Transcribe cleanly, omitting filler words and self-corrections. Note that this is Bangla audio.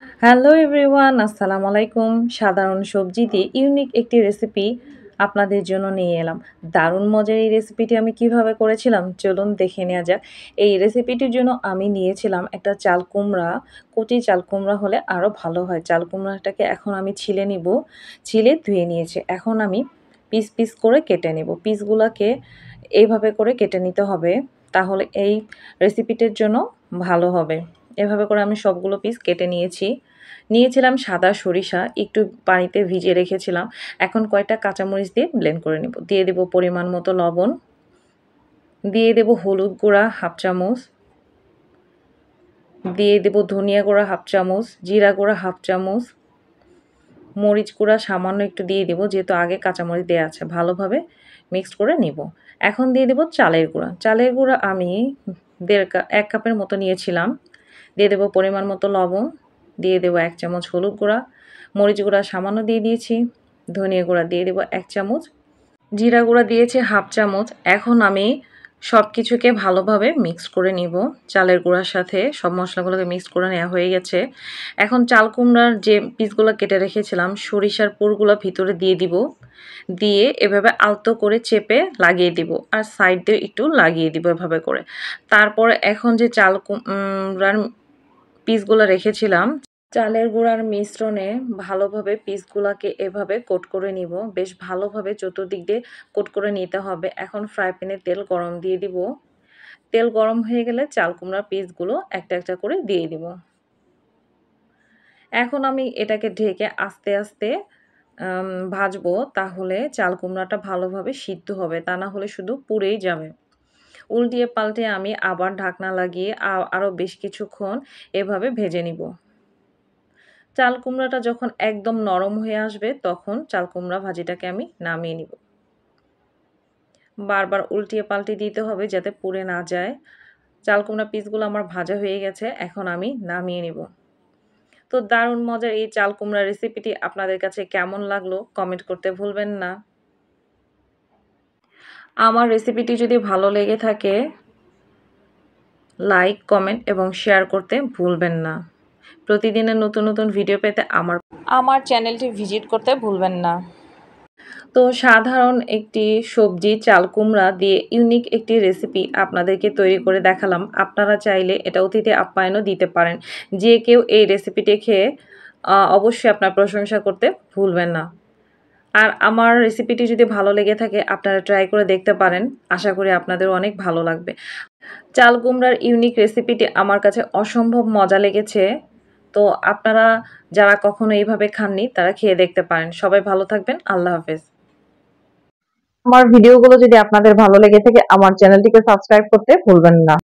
হ্যালো এভরিওয়ান, আসসালামু আলাইকুম। সাধারণ সবজি দিয়ে ইউনিক একটি রেসিপি আপনাদের জন্য নিয়ে এলাম। দারুণ মজার এই রেসিপিটি আমি কিভাবে করেছিলাম চলুন দেখে নেওয়া যাক। এই রেসিপিটির জন্য আমি নিয়েছিলাম একটা চাল কুমড়া, কচি চাল কুমড়া হলে আরও ভালো হয়। চাল কুমড়াটাকে এখন আমি ছিলে নিব, ছিলে ধুয়ে নিয়েছি। এখন আমি পিস পিস করে কেটে নেব। পিসগুলাকে এইভাবে করে কেটে নিতে হবে, তাহলে এই রেসিপিটির জন্য ভালো হবে। এভাবে করে আমি সবগুলো পিস কেটে নিয়েছিলাম সাদা সরিষা, একটু পানিতে ভিজিয়ে রেখেছিলাম। এখন কয়টা কাঁচামরিচ দিয়ে ব্লেন্ড করে নেব। দিয়ে দেব পরিমাণ মতো লবণ, দিয়ে দেব হলুদ গুঁড়া হাফ চামচ, দিয়ে দেব ধনিয়া গুঁড়া হাফ চামচ, জিরা গুঁড়া হাফ চামচ, মরিচ গুঁড়া সামান্য একটু দিয়ে দেব, যেহেতু আগে কাঁচামরিচ দেওয়া আছে। ভালোভাবে মিক্সড করে নিব। এখন দিয়ে দেব চালের গুঁড়া। চালের গুঁড়া আমি 1 কাপের মতো নিয়েছিলাম। দিয়ে দেব পরিমাণ মতো লবণ, দিয়ে দেব 1 চামচ হলুদ গুঁড়া, মরিচ গুঁড়া সামান্য দিয়ে দিয়েছি, ধনিয়া গুঁড়া দিয়ে দেব 1 চামচ, জিরা গুঁড়া দিয়েছি হাফ চামচ। এখন আমি সব কিছুকে ভালোভাবে মিক্স করে নিব। চালের গুঁড়ার সাথে সব মশলাগুলোকে মিক্স করে নেওয়া হয়ে গেছে। এখন চাল কুমড়ার যে পিসগুলো কেটে রেখেছিলাম, সরিষার পুরগুলো ভিতরে দিয়ে দিব। দিয়ে এভাবে আলতো করে চেপে লাগিয়ে দিব, আর সাইড দিয়ে একটু লাগিয়ে দিব এভাবে করে। তারপরে এখন যে চাল কুমড়ার পিসগুলো রেখেছিলাম, চালের গুঁড়ার মিশ্রণে ভালোভাবে পিসগুলোকে এভাবে কোট করে নিব। বেশ ভালোভাবে চতুর্দিক দিয়ে কোট করে নিতে হবে। এখন ফ্রাই প্যানে তেল গরম দিয়ে দিব। তেল গরম হয়ে গেলে চাল কুমড়ার পিসগুলো একটা একটা করে দিয়ে দিব। এখন আমি এটাকে ঢেকে আস্তে আস্তে ভাজবো, তাহলে চাল কুমড়াটা ভালোভাবে সিদ্ধ হবে, তা না হলে শুধু পুড়েই যাবে। উল্টিয়ে পাল্টে আমি আবার ঢাকনা লাগিয়ে আরও বেশ কিছুক্ষণ এভাবে ভেজে নিব। চাল কুমড়াটা যখন একদম নরম হয়ে আসবে, তখন চাল কুমড়া ভাজিটাকে আমি নামিয়ে নিব। বারবার উল্টিয়ে পাল্টে দিতে হবে যাতে পুড়ে না যায়। চাল কুমড়া পিসগুলো আমার ভাজা হয়ে গেছে, এখন আমি নামিয়ে নিব। তো দারুণ মজার এই চাল কুমড়া রেসিপিটি আপনাদের কাছে কেমন লাগলো কমেন্ট করতে ভুলবেন না। আমার রেসিপিটি যদি ভালো লেগে থাকে, লাইক, কমেন্ট এবং শেয়ার করতে ভুলবেন না। প্রতিদিনের নতুন নতুন ভিডিও পেতে আমার চ্যানেলটি ভিজিট করতে ভুলবেন না। তো সাধারণ একটি সবজি চাল কুমড়া দিয়ে ইউনিক একটি রেসিপি আপনাদেরকে তৈরি করে দেখালাম। আপনারা চাইলে এটা অতিথি আপ্যায়নও দিতে পারেন। যে কেউ এই রেসিপিটি খেয়ে অবশ্যই আপনার প্রশংসা করতে ভুলবেন না। আর আমার রেসিপিটি যদি ভালো লেগে থাকে, আপনারা ট্রাই করে দেখতে পারেন। আশা করি আপনাদের অনেক ভালো লাগবে। চাল কুমড়ার ইউনিক রেসিপিটি আমার কাছে অসম্ভব মজা লেগেছে। তো আপনারা যারা কখনো এইভাবে খাননি, তারা খেয়ে দেখতে পারেন। সবাই ভালো থাকবেন। আল্লাহ হাফেজ। আমার ভিডিওগুলো যদি আপনাদের ভালো লেগে থাকে, আমার চ্যানেলটিকে সাবস্ক্রাইব করতে ভুলবেন না।